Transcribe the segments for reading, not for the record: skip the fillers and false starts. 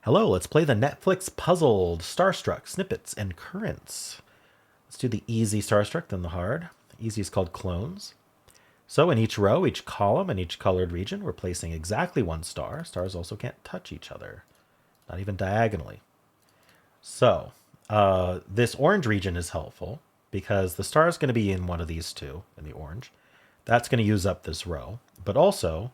Hello, let's play the Netflix puzzled Starstruck, Snippets, and Currents. Let's do the easy Starstruck, then the hard. Easy is called clones. So in each row, each column, and each colored region, we're placing exactly one star. Stars also can't touch each other, not even diagonally. So this orange region is helpful because the star is going to be in one of these two, in the orange. That's going to use up this row. But also,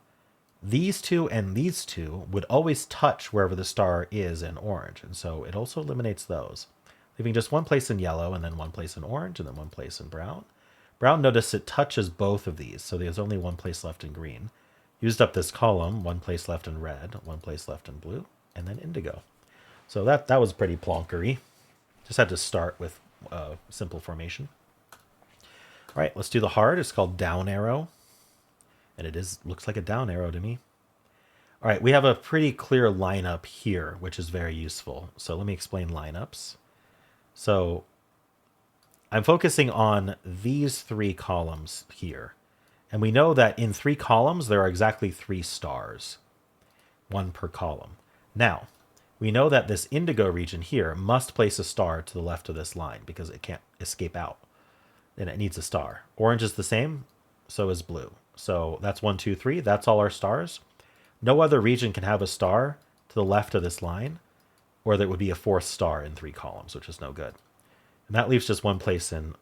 these two and these two would always touch wherever the star is in orange. And so it also eliminates those, leaving just one place in yellow and then one place in orange and then one place in brown. Brown, notice it touches both of these, so there's only one place left in green. Used up this column, one place left in red, one place left in blue, and then indigo. So that was pretty plonkery. Just had to start with simple formation. All right, let's do the hard. It's called down arrow. And it looks like a down arrow to me. All right, we have a pretty clear lineup here, which is very useful. So let me explain lineups. So I'm focusing on these three columns here. And we know that in three columns, there are exactly three stars, one per column. Now, we know that this indigo region here must place a star to the left of this line because it can't escape out. And it needs a star. Orange is the same, so is blue. So that's 1, 2, 3. That's all our stars. No other region can have a star to the left of this line, or there would be a fourth star in three columns, which is no good. And that leaves just one place in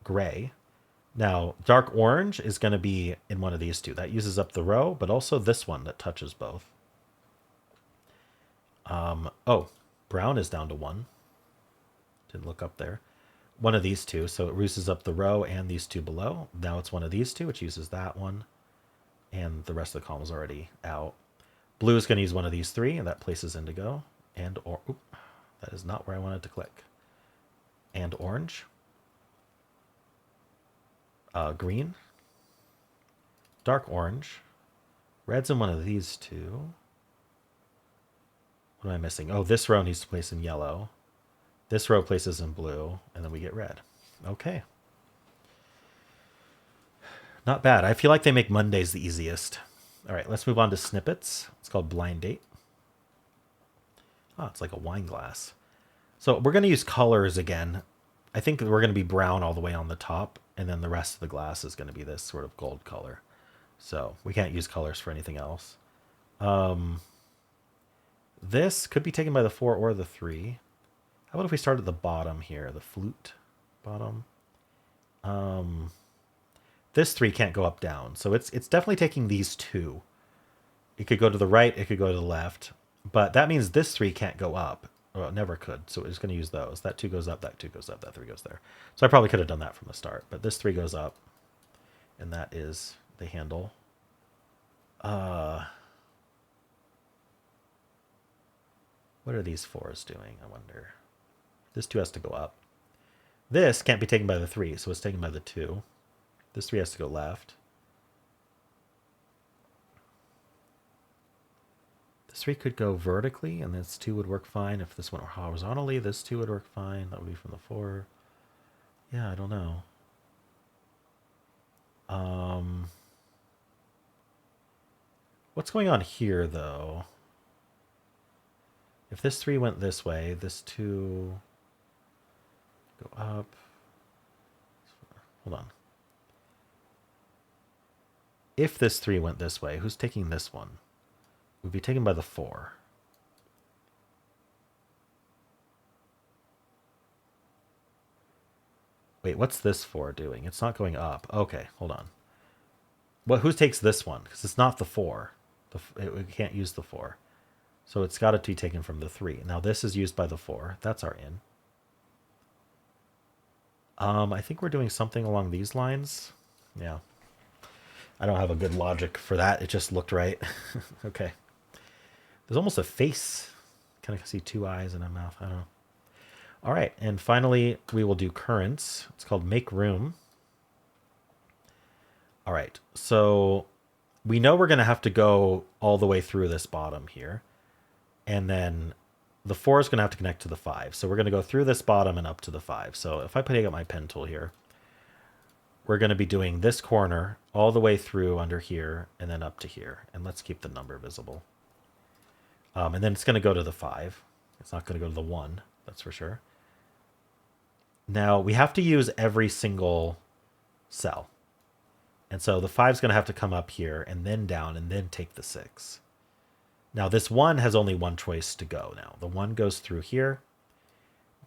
gray. Now, dark orange is going to be in one of these two. That uses up the row, but also this one that touches both. Oh, brown is down to 1. Didn't look up there. One of these two, so it uses up the row and these two below. Now it's one of these two, which uses that one, and the rest of the column is already out. Blue is going to use one of these three, and that places indigo. And that is not where I wanted to click. And orange. Green. Dark orange. Red's in one of these two. What am I missing? Oh, this row needs to place in yellow. This row places in blue, and then we get red. Okay. Not bad. I feel like they make Mondays the easiest. All right, let's move on to snippets. It's called blind date. Oh, it's like a wine glass. So we're going to use colors again. I think we're going to be brown all the way on the top, and then the rest of the glass is going to be this sort of gold color. So we can't use colors for anything else. This could be taken by the 4 or the 3. How about if we start at the bottom here, the flute bottom? This 3 can't go up down, so it's definitely taking these two. It could go to the right, it could go to the left, but that means this 3 can't go up. Well, it never could, so it's going to use those. That 2 goes up, that 2 goes up, that 3 goes there. So I probably could have done that from the start, but this 3 goes up, and that is the handle. What are these 4s doing, I wonder? This 2 has to go up. This can't be taken by the 3, so it's taken by the 2. This 3 has to go left. This 3 could go vertically, and this 2 would work fine. If this went horizontally, this 2 would work fine. That would be from the 4. Yeah, I don't know. What's going on here, though? If this 3 went this way, this 2... go up. Hold on. If this 3 went this way, who's taking this one? It would be taken by the 4. Wait, what's this 4 doing? It's not going up. Okay, hold on. Who takes this one? Because it's not the 4. We can't use the 4. So it's got to be taken from the 3. Now this is used by the 4. That's our in. I think we're doing something along these lines. Yeah. I don't have a good logic for that. It just looked right. Okay. There's almost a face. Kind of see 2 eyes and a mouth. I don't know. All right. And finally, we will do currents. It's called make room. All right. So we know we're going to have to go all the way through this bottom here. And then the 4 is going to have to connect to the 5. So we're going to go through this bottom and up to the 5. So if I take out my pen tool here, we're going to be doing this corner all the way through under here and then up to here. And let's keep the number visible. And then it's going to go to the 5. It's not going to go to the 1, that's for sure. Now we have to use every single cell. And so the 5 is going to have to come up here and then down and then take the 6. Now this 1 has only one choice to go now. The 1 goes through here.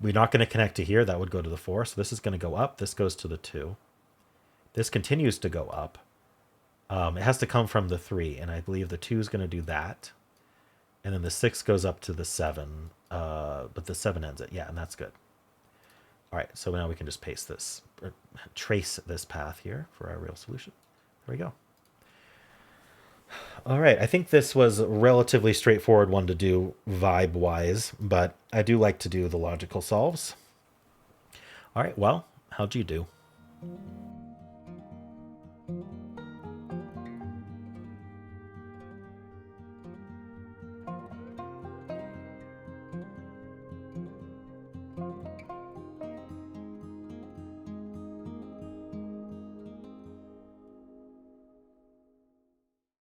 We're not going to connect to here. That would go to the 4. So this is going to go up. This goes to the 2. This continues to go up. It has to come from the 3. And I believe the 2 is going to do that. And then the 6 goes up to the 7. But the 7 ends it. Yeah, and that's good. All right, so now we can just paste this, or trace this path here for our real solution. There we go. All right, I think this was a relatively straightforward one to do vibe-wise, but I do like to do the logical solves. All right, well, how'd you do?